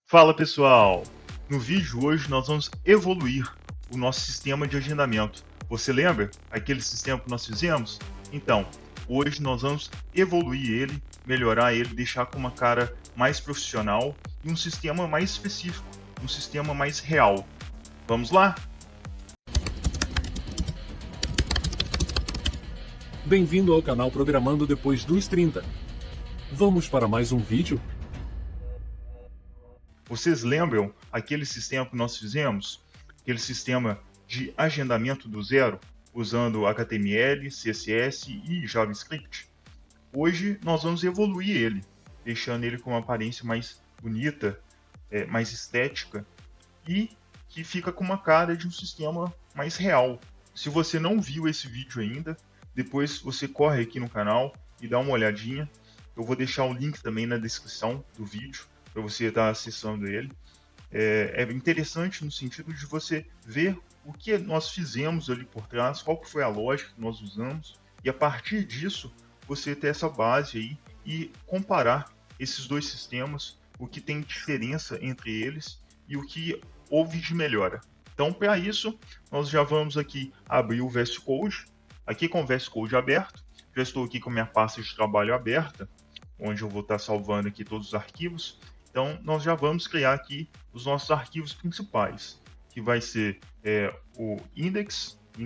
Fala pessoal! No vídeo hoje nós vamos evoluir o nosso sistema de agendamento. Você lembra aquele sistema que nós fizemos? Então, hoje nós vamos evoluir ele, melhorar ele, deixar com uma cara mais profissional e um sistema mais específico, um sistema mais real. Vamos lá? Bem-vindo ao canal Programando Depois dos 30. Vamos para mais um vídeo? Vocês lembram aquele sistema que nós fizemos? Aquele sistema de agendamento do zero, usando HTML, CSS e JavaScript? Hoje nós vamos evoluir ele, deixando ele com uma aparência mais bonita, mais estética e que fica com uma cara de um sistema mais real. Se você não viu esse vídeo ainda, depois você corre aqui no canal e dá uma olhadinha. Eu vou deixar o link também na descrição do vídeo para você estar acessando ele. É interessante no sentido de você ver o que nós fizemos ali por trás, qual que foi a lógica que nós usamos, e a partir disso você ter essa base aí e comparar esses dois sistemas, o que tem diferença entre eles e o que houve de melhora. Então, para isso, nós já vamos aqui abrir o VS Code, aqui com o VS Code aberto. Já estou aqui com a minha pasta de trabalho aberta, onde eu vou estar salvando aqui todos os arquivos. Então, nós já vamos criar aqui os nossos arquivos principais, que vai ser o index.html,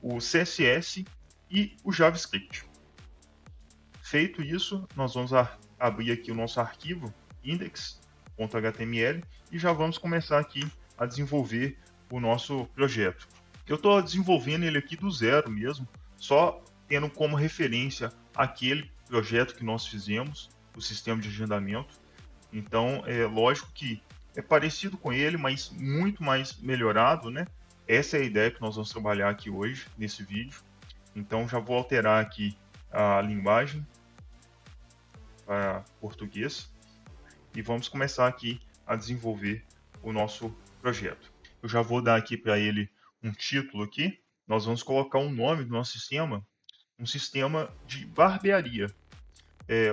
o CSS e o JavaScript. Feito isso, nós vamos abrir aqui o nosso arquivo index.html e já vamos começar aqui a desenvolver o nosso projeto. Eu estou desenvolvendo ele aqui do zero mesmo, só tendo como referência aquele projeto que nós fizemos, o sistema de agendamento. Então, é lógico que é parecido com ele, mas muito mais melhorado, né? Essa é a ideia que nós vamos trabalhar aqui hoje, nesse vídeo. Então, já vou alterar aqui a linguagem para português e vamos começar aqui a desenvolver o nosso projeto. Eu já vou dar aqui para ele um título aqui. Nós vamos colocar um nome do nosso sistema, um sistema de barbearia.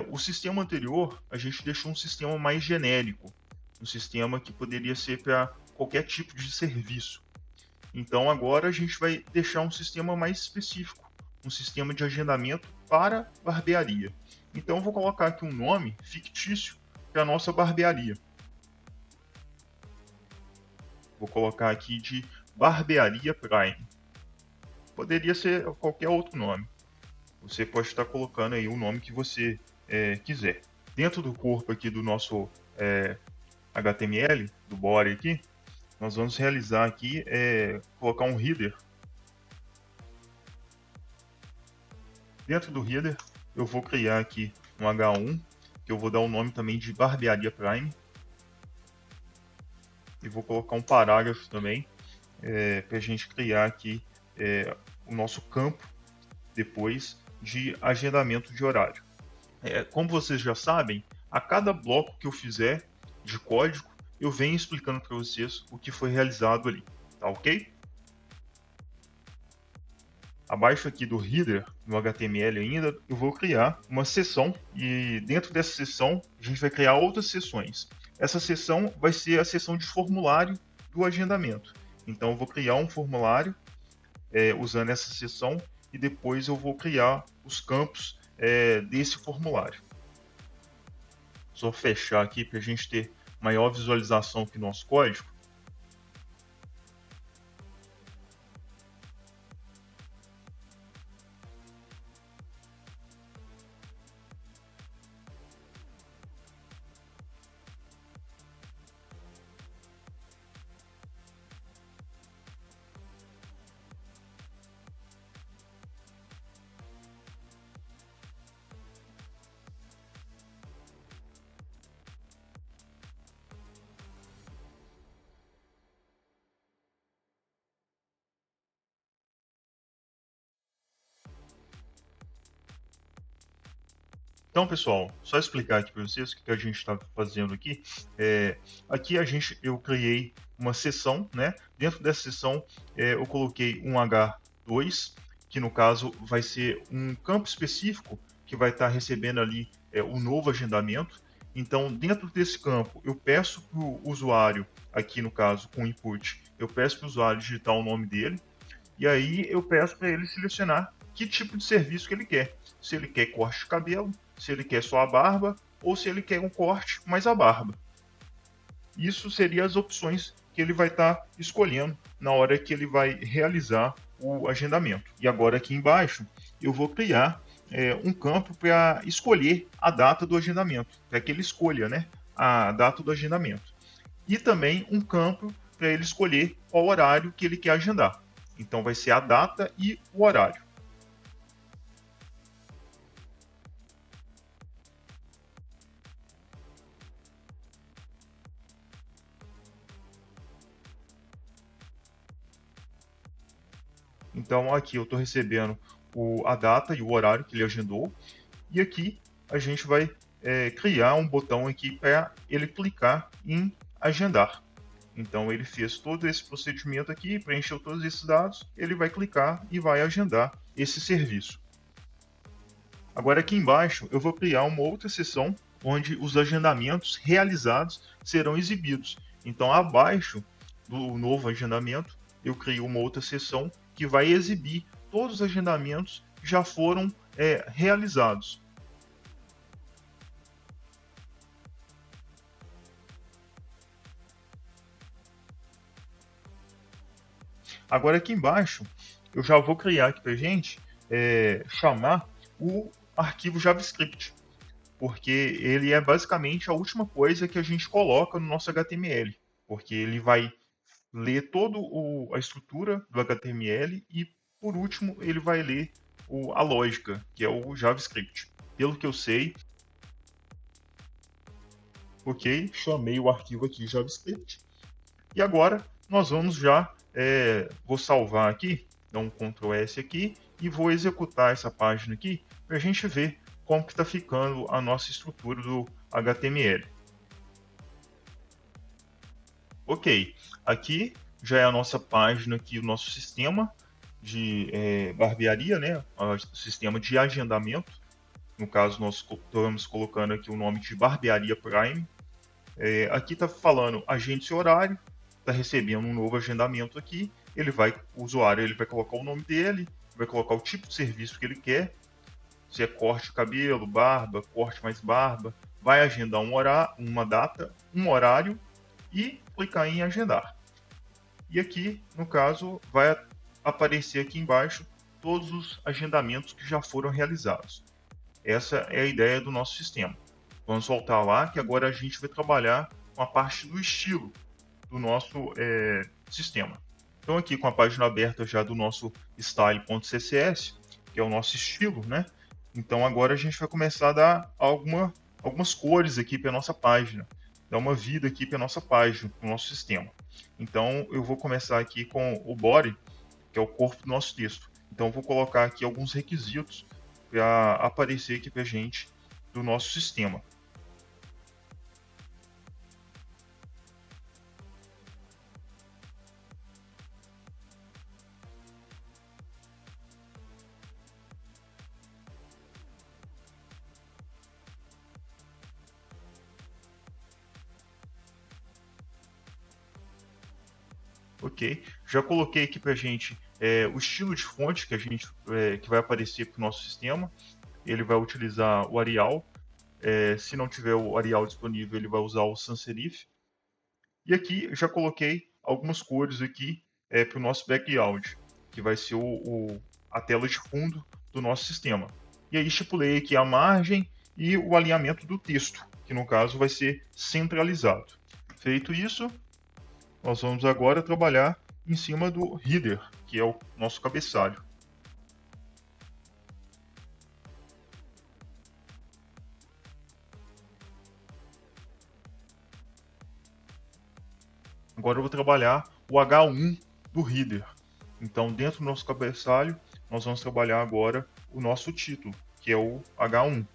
O sistema anterior, a gente deixou um sistema mais genérico, um sistema que poderia ser para qualquer tipo de serviço. Então agora a gente vai deixar um sistema mais específico, um sistema de agendamento para barbearia. Então eu vou colocar aqui um nome fictício para a nossa barbearia. Vou colocar aqui de Barbearia Prime. Poderia ser qualquer outro nome. Você pode estar colocando aí o nome que você quiser. Dentro do corpo aqui do nosso HTML, do body aqui, nós vamos realizar aqui, colocar um header. Dentro do header, eu vou criar aqui um H1, que eu vou dar o nome também de Barbearia Prime. E vou colocar um parágrafo também, para a gente criar aqui o nosso campo depois de agendamento de horário. Como vocês já sabem, a cada bloco que eu fizer de código, eu venho explicando para vocês o que foi realizado ali, tá ok? Abaixo aqui do header, no HTML ainda, eu vou criar uma seção e dentro dessa seção a gente vai criar outras seções. Essa seção vai ser a seção de formulário do agendamento. Então eu vou criar um formulário usando essa seção e depois eu vou criar os campos desse formulário. Só fechar aqui para a gente ter maior visualização aqui no nosso código. Então, pessoal, só explicar aqui para vocês o que a gente está fazendo aqui. Aqui eu criei uma seção, né? Dentro dessa seção, eu coloquei um H2, que no caso vai ser um campo específico que vai estar recebendo ali o novo agendamento. Então, dentro desse campo, eu peço para o usuário, aqui no caso com input, eu peço para o usuário digitar o nome dele, e aí eu peço para ele selecionar que tipo de serviço que ele quer. Se ele quer corte de cabelo, se ele quer só a barba, ou se ele quer um corte mais a barba. Isso seria as opções que ele vai estar escolhendo na hora que ele vai realizar o agendamento. E agora aqui embaixo eu vou criar um campo para escolher a data do agendamento, para que ele escolha, né, a data do agendamento. E também um campo para ele escolher qual horário que ele quer agendar. Então vai ser a data e o horário. Então aqui eu estou recebendo a data e o horário que ele agendou. E aqui a gente vai criar um botão aqui para ele clicar em agendar. Então ele fez todo esse procedimento aqui, preencheu todos esses dados, ele vai clicar e vai agendar esse serviço. Agora aqui embaixo eu vou criar uma outra seção onde os agendamentos realizados serão exibidos. Então abaixo do novo agendamento eu crio uma outra seção que vai exibir todos os agendamentos que já foram realizados. Agora aqui embaixo, eu já vou criar aqui para gente chamar o arquivo JavaScript, porque ele é basicamente a última coisa que a gente coloca no nosso HTML, porque ele vai ler toda a estrutura do HTML e, por último, ele vai ler a lógica, que é o JavaScript. Pelo que eu sei, ok, chamei o arquivo aqui JavaScript, e agora nós vamos já, vou salvar aqui, dar um Ctrl S aqui, e vou executar essa página aqui, para a gente ver como que está ficando a nossa estrutura do HTML. Ok, aqui já é a nossa página aqui, o nosso sistema de barbearia, né? O sistema de agendamento. No caso, nós estamos colocando aqui o nome de Barbearia Prime. Aqui está falando agende seu horário, está recebendo um novo agendamento aqui. O usuário ele vai colocar o nome dele, vai colocar o tipo de serviço que ele quer, se é corte de cabelo, barba, corte mais barba, vai agendar uma data, um horário e clicar em agendar. E aqui, no caso, vai aparecer aqui embaixo todos os agendamentos que já foram realizados. Essa é a ideia do nosso sistema. Vamos voltar lá, que agora a gente vai trabalhar com a parte do estilo do nosso sistema. Então aqui com a página aberta já do nosso style.css, que é o nosso estilo, né? Então agora a gente vai começar a dar algumas cores aqui para a nossa página, dar uma vida aqui para a nossa página, para o nosso sistema. Então eu vou começar aqui com o body, que é o corpo do nosso texto. Então eu vou colocar aqui alguns requisitos para aparecer aqui para a gente do nosso sistema. Ok, já coloquei aqui para a gente o estilo de fonte que vai aparecer para o nosso sistema. Ele vai utilizar o Arial. Se não tiver o Arial disponível, ele vai usar o sans serif. E aqui já coloquei algumas cores aqui para o nosso background, que vai ser a tela de fundo do nosso sistema. E aí estipulei aqui a margem e o alinhamento do texto, que no caso vai ser centralizado. Feito isso, nós vamos agora trabalhar em cima do header, que é o nosso cabeçalho. Agora eu vou trabalhar o H1 do header. Então, dentro do nosso cabeçalho, nós vamos trabalhar agora o nosso título, que é o H1.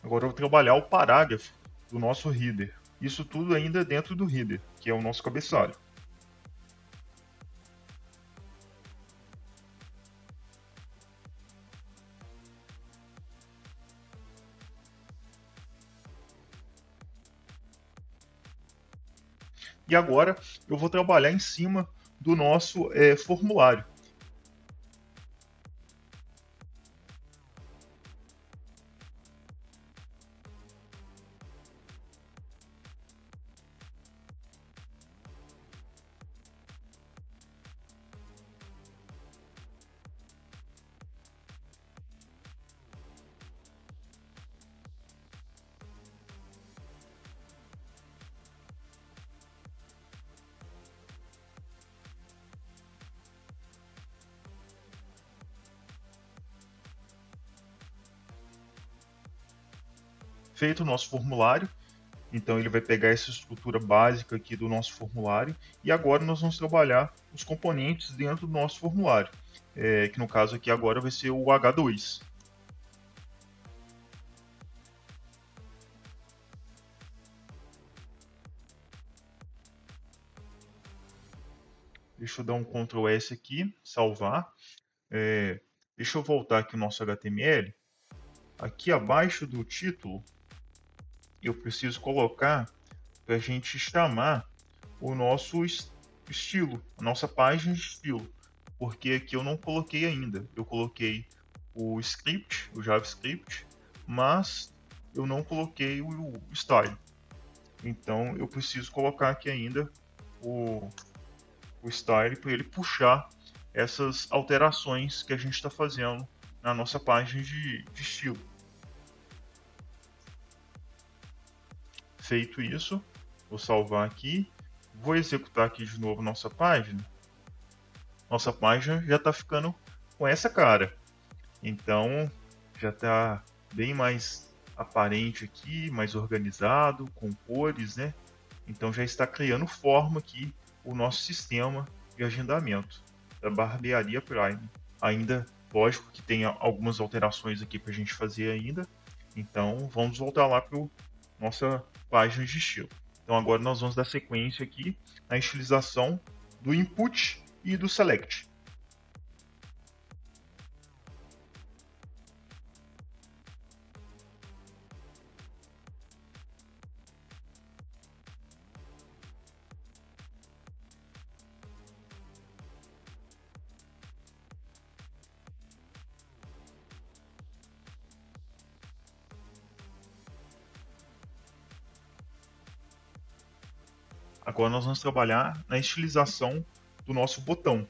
Agora eu vou trabalhar o parágrafo do nosso header. Isso tudo ainda dentro do header, que é o nosso cabeçalho. E agora eu vou trabalhar em cima do nosso formulário. Feito o nosso formulário, então ele vai pegar essa estrutura básica aqui do nosso formulário e agora nós vamos trabalhar os componentes dentro do nosso formulário, que no caso aqui agora vai ser o H2. Deixa eu dar um Ctrl S aqui, salvar. Deixa eu voltar aqui no nosso HTML. Aqui abaixo do título, eu preciso colocar para a gente chamar o nosso estilo, a nossa página de estilo, porque aqui eu não coloquei ainda. Eu coloquei o script, o JavaScript, mas eu não coloquei o style. Então eu preciso colocar aqui ainda o style para ele puxar essas alterações que a gente está fazendo na nossa página de estilo. Feito isso, vou salvar aqui, vou executar aqui de novo nossa página. Nossa página já está ficando com essa cara. Então já está bem mais aparente aqui, mais organizado, com cores, né? Então já está criando forma aqui o nosso sistema de agendamento da Barbearia Prime. Ainda, lógico que tem algumas alterações aqui para a gente fazer ainda. Então vamos voltar lá para nossa página de estilo. Então agora nós vamos dar sequência aqui na estilização do input e do select. Agora nós vamos trabalhar na estilização do nosso botão.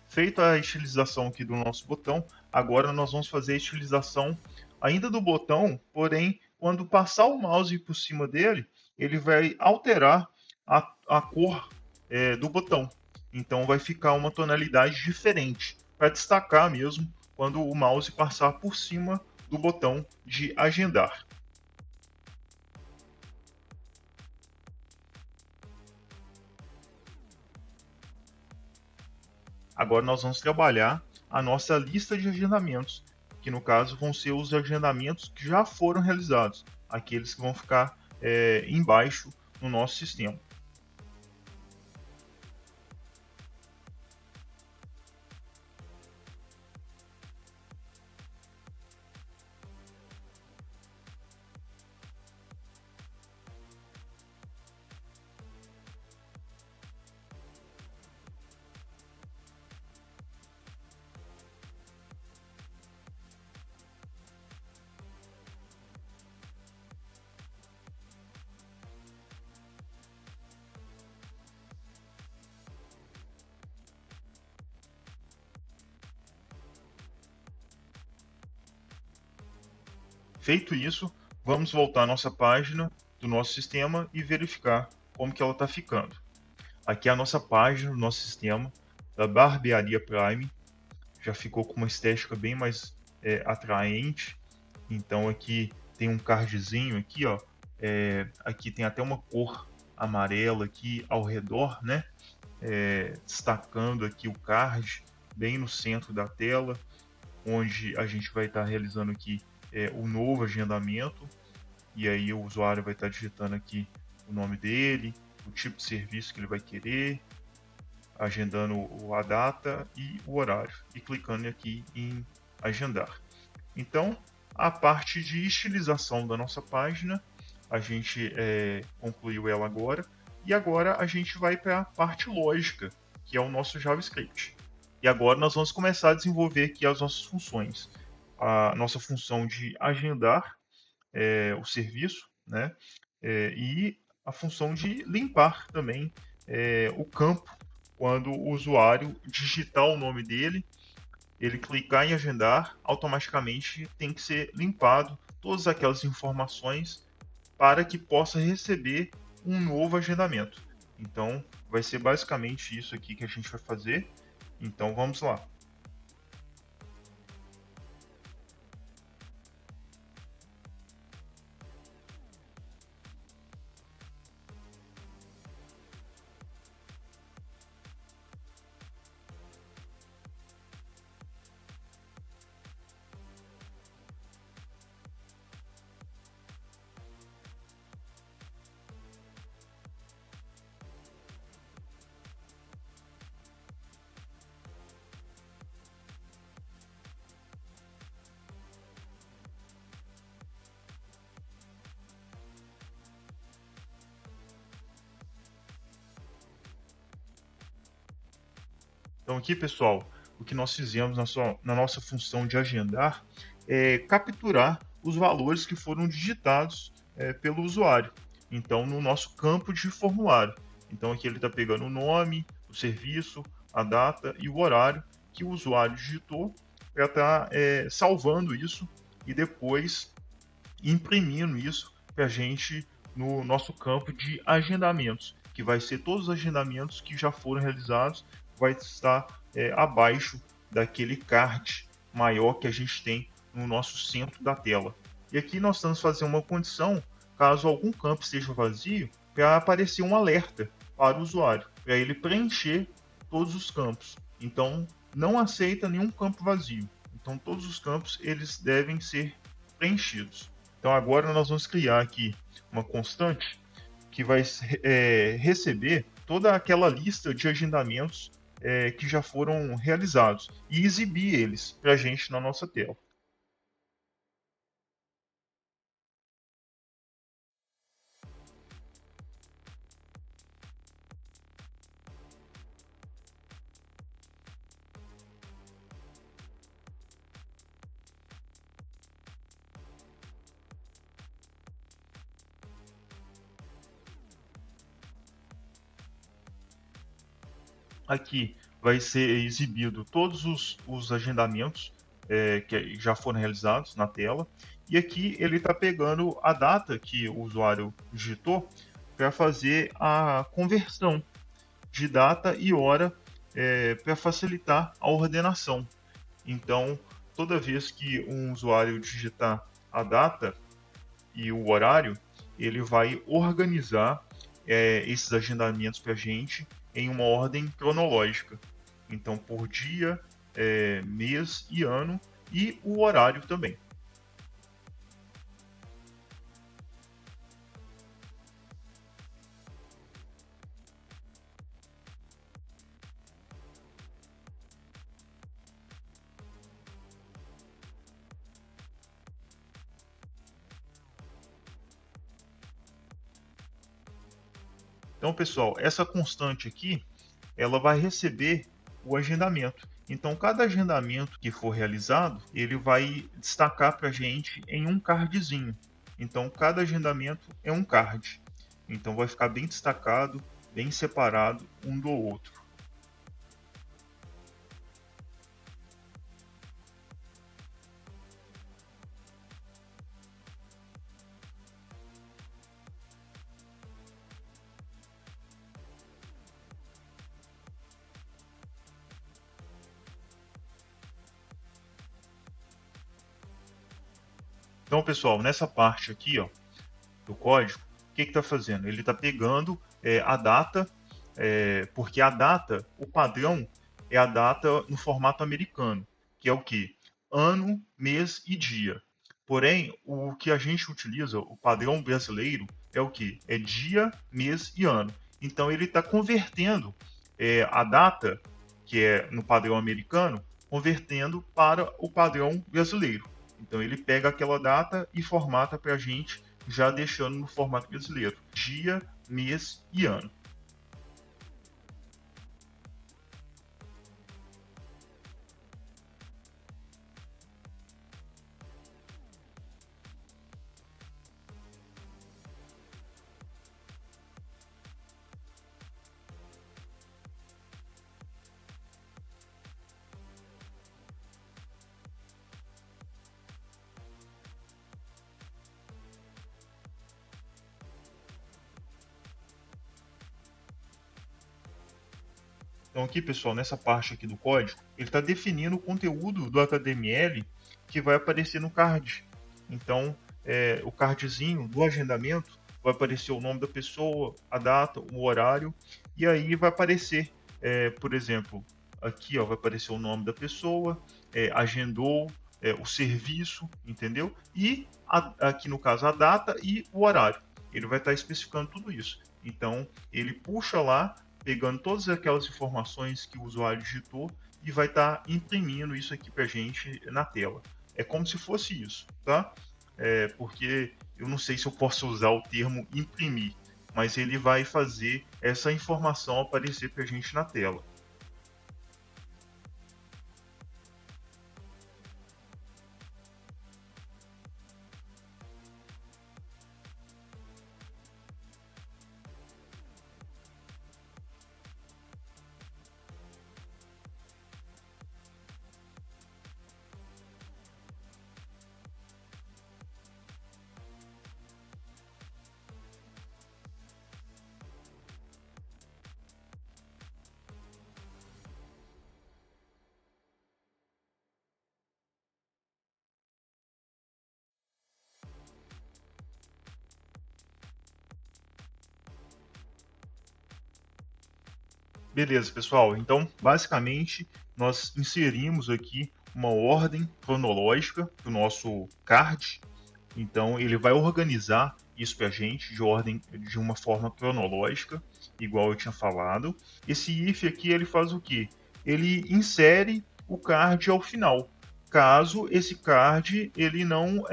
Feita a estilização aqui do nosso botão, agora nós vamos fazer a estilização ainda do botão, porém, quando passar o mouse por cima dele, ele vai alterar a cor do botão. Então vai ficar uma tonalidade diferente, para destacar mesmo quando o mouse passar por cima do botão de agendar. Agora nós vamos trabalhar a nossa lista de agendamentos, que no caso vão ser os agendamentos que já foram realizados, aqueles que vão ficar embaixo no nosso sistema. Feito isso, vamos voltar à nossa página do nosso sistema e verificar como que ela está ficando. Aqui é a nossa página do nosso sistema da Barbearia Prime. Já ficou com uma estética bem mais atraente. Então aqui tem um cardzinho aqui, ó. Aqui tem até uma cor amarela aqui ao redor, né? Destacando aqui o card bem no centro da tela. onde a gente vai estar realizando aqui o novo agendamento, e aí o usuário vai estar digitando aqui o nome dele, o tipo de serviço que ele vai querer, agendando a data e o horário, e clicando aqui em agendar. Então, a parte de estilização da nossa página, a gente concluiu ela agora, e agora a gente vai para a parte lógica, que é o nosso JavaScript. E agora nós vamos começar a desenvolver aqui as nossas funções. A nossa função de agendar o serviço, né? E a função de limpar também o campo quando o usuário digitar o nome dele, ele clicar em agendar, automaticamente tem que ser limpado todas aquelas informações para que possa receber um novo agendamento. Então, vai ser basicamente isso aqui que a gente vai fazer. Então, vamos lá. Então aqui, pessoal, o que nós fizemos na nossa função de agendar é capturar os valores que foram digitados pelo usuário. Então, no nosso campo de formulário. Então aqui ele está pegando o nome, o serviço, a data e o horário que o usuário digitou para estar salvando isso e depois imprimindo isso para a gente no nosso campo de agendamentos, que vai ser todos os agendamentos que já foram realizados, vai estar abaixo daquele card maior que a gente tem no nosso centro da tela. E aqui nós estamos fazendo uma condição, caso algum campo esteja vazio, para aparecer um alerta para o usuário, para ele preencher todos os campos. Então, não aceita nenhum campo vazio. Então, todos os campos eles devem ser preenchidos. Então agora nós vamos criar aqui uma constante que vai receber toda aquela lista de agendamentos que já foram realizados e exibir eles para a gente na nossa tela. Aqui vai ser exibido todos os agendamentos que já foram realizados na tela. E aqui ele está pegando a data que o usuário digitou para fazer a conversão de data e hora para facilitar a ordenação. Então, toda vez que um usuário digitar a data e o horário, ele vai organizar esses agendamentos para a gente em uma ordem cronológica. Então, por dia, mês e ano, e o horário também. Então, pessoal, essa constante aqui, ela vai receber o agendamento. Então, cada agendamento que for realizado, ele vai destacar para a gente em um cardzinho. Então, cada agendamento é um card. Então, vai ficar bem destacado, bem separado um do outro. Então, pessoal, nessa parte aqui, ó, do código, o que está fazendo? Ele está pegando a data, porque a data, o padrão é a data no formato americano, que é o que? ano, mês e dia. Porém, o que a gente utiliza, o padrão brasileiro, é o que? É dia, mês e ano. Então ele está convertendo a data, que é no padrão americano, convertendo para o padrão brasileiro. Então ele pega aquela data e formata para a gente, já deixando no formato brasileiro. Dia, mês e ano. Então aqui, pessoal, nessa parte aqui do código, ele está definindo o conteúdo do HTML que vai aparecer no card. Então, o cardzinho do agendamento vai aparecer o nome da pessoa, a data, o horário, e aí vai aparecer, por exemplo, aqui ó, vai aparecer o nome da pessoa, agendou, o serviço, entendeu? E aqui no caso a data e o horário. Ele vai estar especificando tudo isso. Então, ele puxa lá pegando todas aquelas informações que o usuário digitou e vai estar imprimindo isso aqui para a gente na tela. É como se fosse isso, tá? Porque eu não sei se eu posso usar o termo imprimir, mas ele vai fazer essa informação aparecer para a gente na tela. Beleza, pessoal. Então, basicamente, nós inserimos aqui uma ordem cronológica do nosso card. Então, ele vai organizar isso para a gente de uma forma cronológica, igual eu tinha falado. Esse if aqui, ele faz o quê? Ele insere o card ao final, caso esse card ele não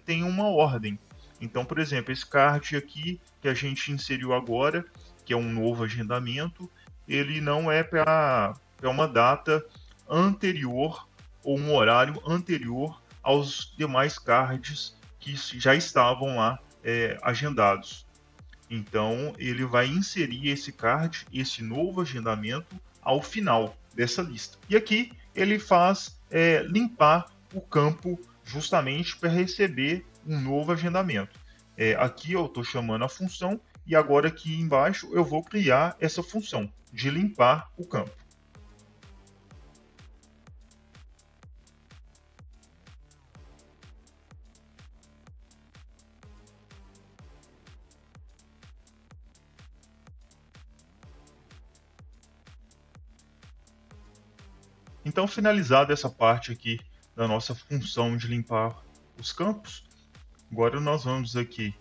tenha uma ordem. Então, por exemplo, esse card aqui que a gente inseriu agora, que é um novo agendamento, ele não é para uma data anterior ou um horário anterior aos demais cards que já estavam lá agendados. Então, ele vai inserir esse card, esse novo agendamento, ao final dessa lista. E aqui ele faz limpar o campo justamente para receber um novo agendamento. Aqui eu estou chamando a função e agora aqui embaixo eu vou criar essa função de limpar o campo. Então, finalizada essa parte aqui da nossa função de limpar os campos, agora nós vamos aqui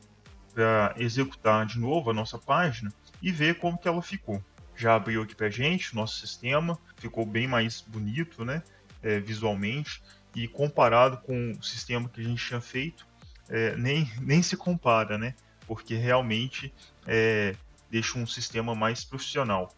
para executar de novo a nossa página e ver como que ela ficou. Já abriu aqui para a gente o nosso sistema, ficou bem mais bonito, né, visualmente, e comparado com o sistema que a gente tinha feito, nem se compara, né, porque realmente deixa um sistema mais profissional.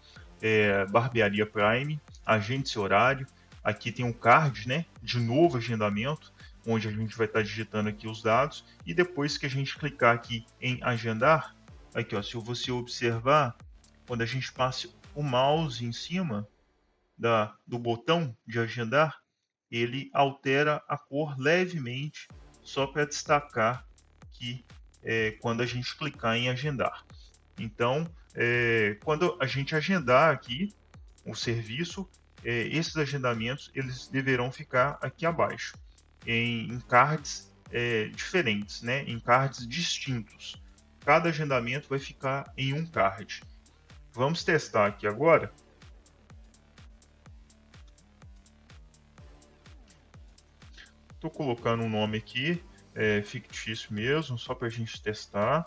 Barbearia Prime, agende seu horário, aqui tem um card, né, de novo agendamento, onde a gente vai estar digitando aqui os dados, e depois que a gente clicar aqui em agendar, aqui ó, se você observar, quando a gente passa o mouse em cima do botão de agendar, ele altera a cor levemente, só para destacar que quando a gente clicar em agendar. Então, quando a gente agendar aqui o serviço, esses agendamentos eles deverão ficar aqui abaixo, em cards diferentes, né? Em cards distintos. Cada agendamento vai ficar em um card. Vamos testar aqui agora. Estou colocando um nome aqui, fictício mesmo, só para a gente testar.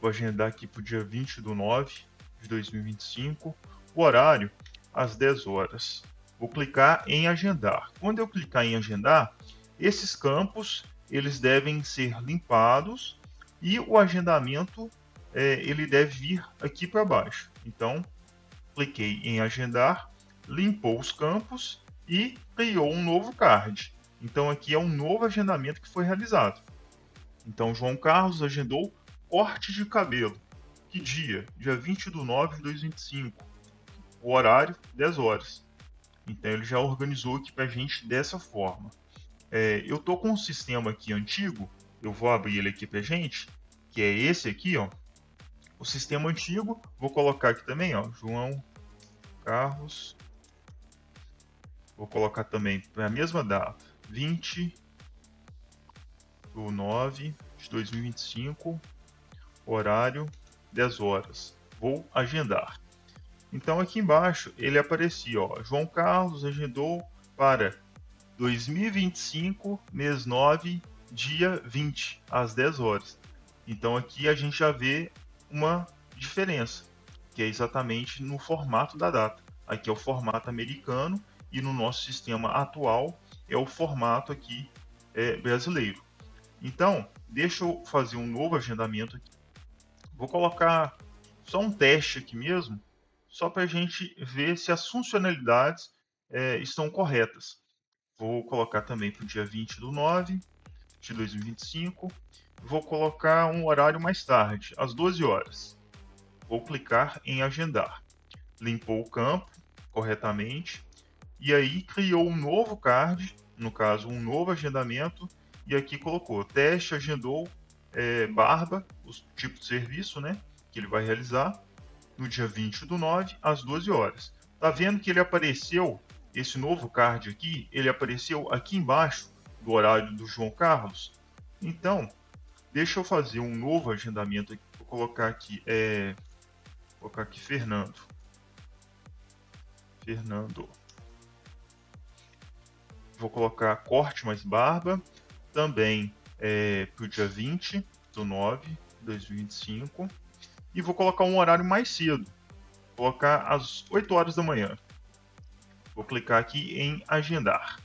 Vou agendar aqui para o dia 20/9 de 2025, o horário às 10 horas. Vou clicar em agendar. Quando eu clicar em agendar, esses campos eles devem ser limpados e o agendamento ele deve vir aqui para baixo. Então, cliquei em agendar, limpou os campos e criou um novo card. Então, aqui é um novo agendamento que foi realizado. Então, João Carlos agendou corte de cabelo. Que dia? Dia 20/9 de 2025. O horário, 10 horas. Então, ele já organizou aqui para a gente dessa forma. Eu estou com um sistema aqui antigo, eu vou abrir ele aqui para a gente, que é esse aqui, ó. O sistema antigo, vou colocar aqui também, ó, João Carlos. Vou colocar também para a mesma data, 20/9 de 2025, horário 10 horas. Vou agendar. Então aqui embaixo ele aparecia, ó, João Carlos agendou para 2025, mês 9, dia 20, às 10 horas. Então aqui a gente já vê uma diferença, que é exatamente no formato da data. Aqui é o formato americano e no nosso sistema atual é o formato aqui brasileiro. Então, deixa eu fazer um novo agendamento aqui. Vou colocar só um teste aqui mesmo, só para a gente ver se as funcionalidades estão corretas. Vou colocar também para o dia 20/9 de 2025. Vou colocar um horário mais tarde, às 12 horas. Vou clicar em agendar. Limpou o campo corretamente. E aí criou um novo card, no caso um novo agendamento. E aqui colocou teste, agendou barba, o tipo de serviço, né, que ele vai realizar no dia 20/9 às 12 horas. Tá vendo que ele apareceu, esse novo card aqui, ele apareceu aqui embaixo do horário do João Carlos. Então, deixa eu fazer um novo agendamento aqui. Vou colocar aqui, Fernando. Vou colocar corte mais barba, também para o dia 20/9 de 2025. E vou colocar um horário mais cedo. Vou colocar às 8 horas da manhã. Vou clicar aqui em agendar.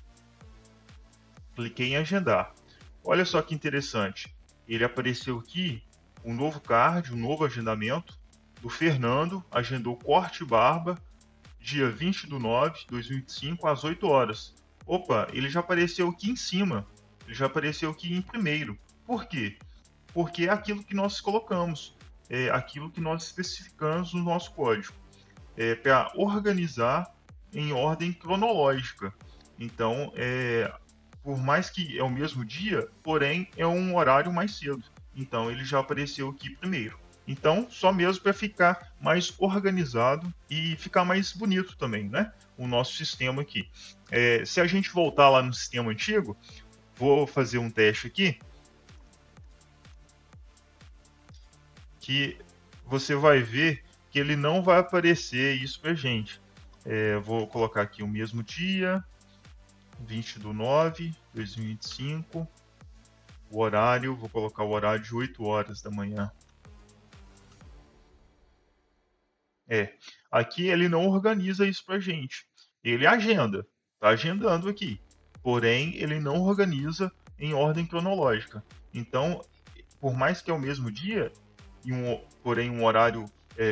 Cliquei em agendar. Olha só que interessante. Ele apareceu aqui um novo card, um novo agendamento do Fernando. Agendou corte e barba, dia 20/9 de 2025, às 8 horas. Opa, ele já apareceu aqui em cima. Ele já apareceu aqui em primeiro. Por quê? Porque é aquilo que nós colocamos. É aquilo que nós especificamos no nosso código. Para organizar em ordem cronológica. Então, por mais que é o mesmo dia, porém é um horário mais cedo. Então, ele já apareceu aqui primeiro. Então, só mesmo para ficar mais organizado e ficar mais bonito também, né? O nosso sistema aqui. Se a gente voltar lá no sistema antigo, vou fazer um teste aqui, que você vai ver que ele não vai aparecer isso para gente. Vou colocar aqui o mesmo dia, 20/9 de 2025, o horário, vou colocar o horário de 8 horas da manhã. Aqui ele não organiza isso para gente. Ele agenda, está agendando aqui. Porém, ele não organiza em ordem cronológica. Então, por mais que é o mesmo dia, porém um horário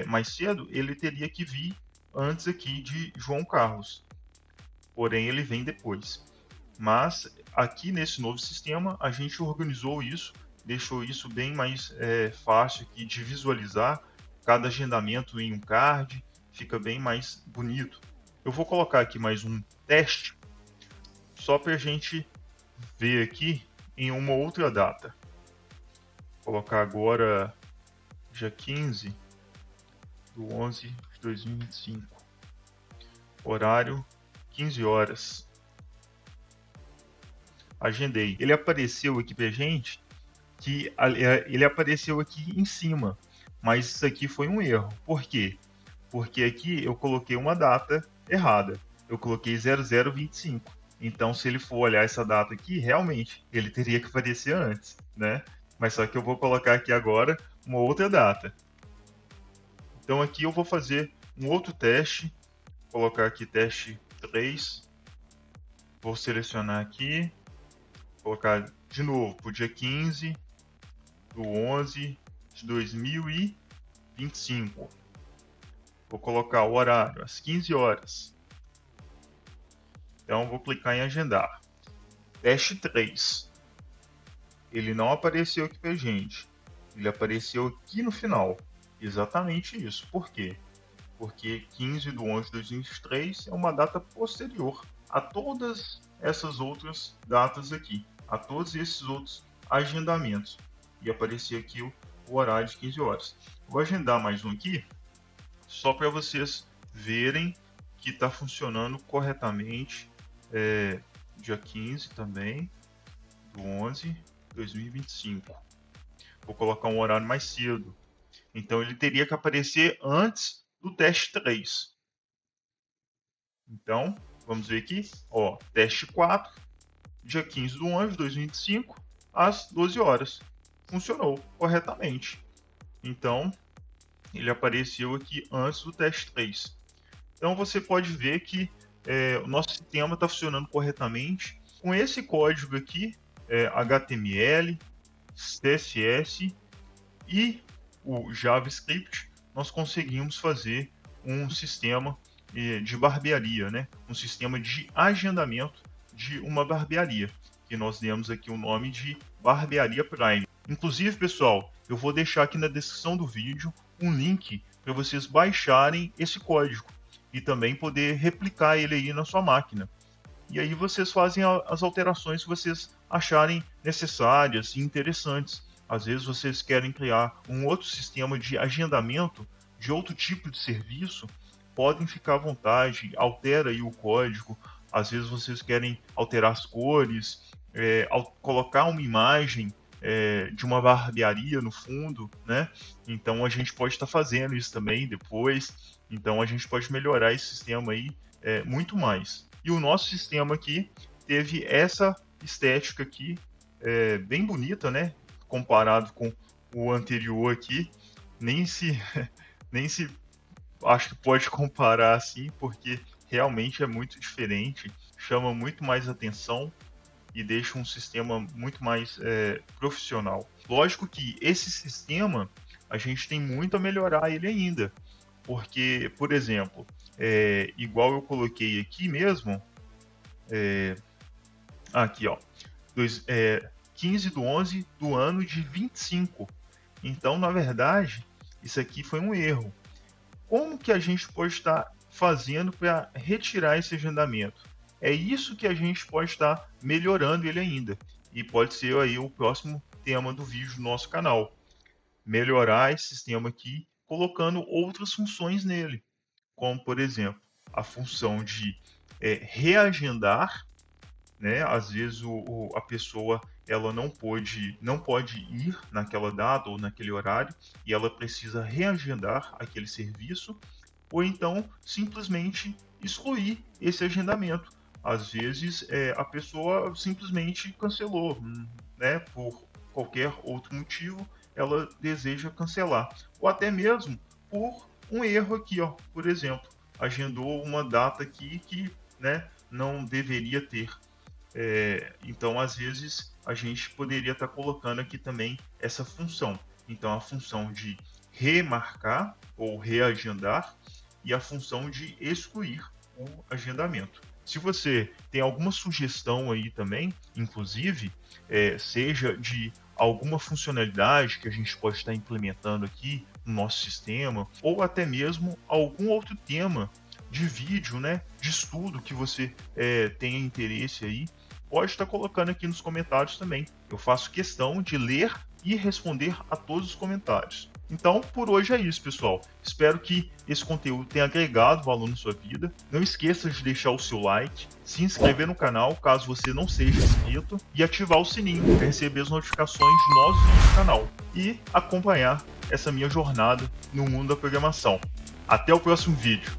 mais cedo, ele teria que vir antes aqui de João Carlos. Porém, ele vem depois. Mas aqui nesse novo sistema, a gente organizou isso, deixou isso bem mais fácil aqui de visualizar. Cada agendamento em um card fica bem mais bonito. Eu vou colocar aqui mais um teste, só para a gente ver aqui em uma outra data. Vou colocar agora dia 15/11 de 2025, horário 15 horas. Agendei. Ele apareceu aqui pra gente, que ele apareceu aqui em cima, mas isso aqui foi um erro. Por quê? Porque aqui eu coloquei uma data errada. Eu coloquei 0025. Então, se ele for olhar essa data aqui, realmente, ele teria que aparecer antes, né? Mas só que eu vou colocar aqui agora uma outra data. Então, aqui eu vou fazer um outro teste. Vou colocar aqui teste 3. Vou selecionar aqui. Colocar de novo para o dia 15 do 11 de 2025. Vou colocar o horário às 15 horas. Então, vou clicar em agendar. Teste 3. Ele não apareceu aqui pra gente. Ele apareceu aqui no final. Exatamente isso. Por quê? Porque 15 de 11 de 2023 é uma data posterior a todas essas outras datas aqui. A todos esses outros agendamentos. E apareceu aqui o horário de 15 horas. Vou agendar mais um aqui, só para vocês verem que está funcionando corretamente. Dia 15 também, do 11 de 2025. Vou colocar um horário mais cedo. Então ele teria que aparecer antes do teste 3. Então, vamos ver aqui. Ó, teste 4, dia 15 do 11 de 2025, às 12 horas. Funcionou corretamente. Então, ele apareceu aqui antes do teste 3. Então, você pode ver que o nosso sistema está funcionando corretamente. Com esse código aqui, HTML, CSS e o JavaScript, nós conseguimos fazer um sistema de barbearia, né? Um sistema de agendamento de uma barbearia, que nós demos aqui o nome de Barbearia Prime. Inclusive, pessoal, eu vou deixar aqui na descrição do vídeo um link para vocês baixarem esse código e também poder replicar ele aí na sua máquina. E aí vocês fazem as alterações que vocês acharem necessárias e interessantes. Às vezes vocês querem criar um outro sistema de agendamento de outro tipo de serviço, podem ficar à vontade, altera aí o código. Às vezes vocês querem alterar as cores, colocar uma imagem de uma barbearia no fundo, né? Então a gente pode estar fazendo isso também depois. Então a gente pode melhorar esse sistema aí muito mais. E o nosso sistema aqui teve essa estética aqui bem bonita, né? Comparado com o anterior aqui, nem se acho que pode comparar assim, porque realmente é muito diferente, chama muito mais atenção e deixa um sistema muito mais profissional. Lógico que esse sistema a gente tem muito a melhorar ele ainda, porque, por exemplo, igual eu coloquei aqui mesmo, aqui ó, 15 do 11 do ano de 25. Então, na verdade, isso aqui foi um erro. Como que a gente pode estar fazendo para retirar esse agendamento? É isso que a gente pode estar melhorando ele ainda. E pode ser aí o próximo tema do vídeo do nosso canal. Melhorar esse sistema aqui, colocando outras funções nele. Como, por exemplo, a função de reagendar, né? Às vezes a pessoa ela não pode ir naquela data ou naquele horário e ela precisa reagendar aquele serviço, ou então simplesmente excluir esse agendamento. Às vezes a pessoa simplesmente cancelou, né? Por qualquer outro motivo ela deseja cancelar, ou até mesmo por um erro aqui, ó, por exemplo, agendou uma data aqui que, né, não deveria ter. Então, às vezes, a gente poderia estar colocando aqui também essa função. Então, a função de remarcar ou reagendar e a função de excluir o agendamento. Se você tem alguma sugestão aí também, inclusive, seja de alguma funcionalidade que a gente pode estar implementando aqui no nosso sistema, ou até mesmo algum outro tema de vídeo, né, de estudo que você tenha interesse aí, pode estar colocando aqui nos comentários também. Eu faço questão de ler e responder a todos os comentários. Então, por hoje é isso, pessoal. Espero que esse conteúdo tenha agregado valor na sua vida. Não esqueça de deixar o seu like, se inscrever no canal caso você não seja inscrito e ativar o sininho para receber as notificações de novos vídeos do canal e acompanhar essa minha jornada no mundo da programação. Até o próximo vídeo.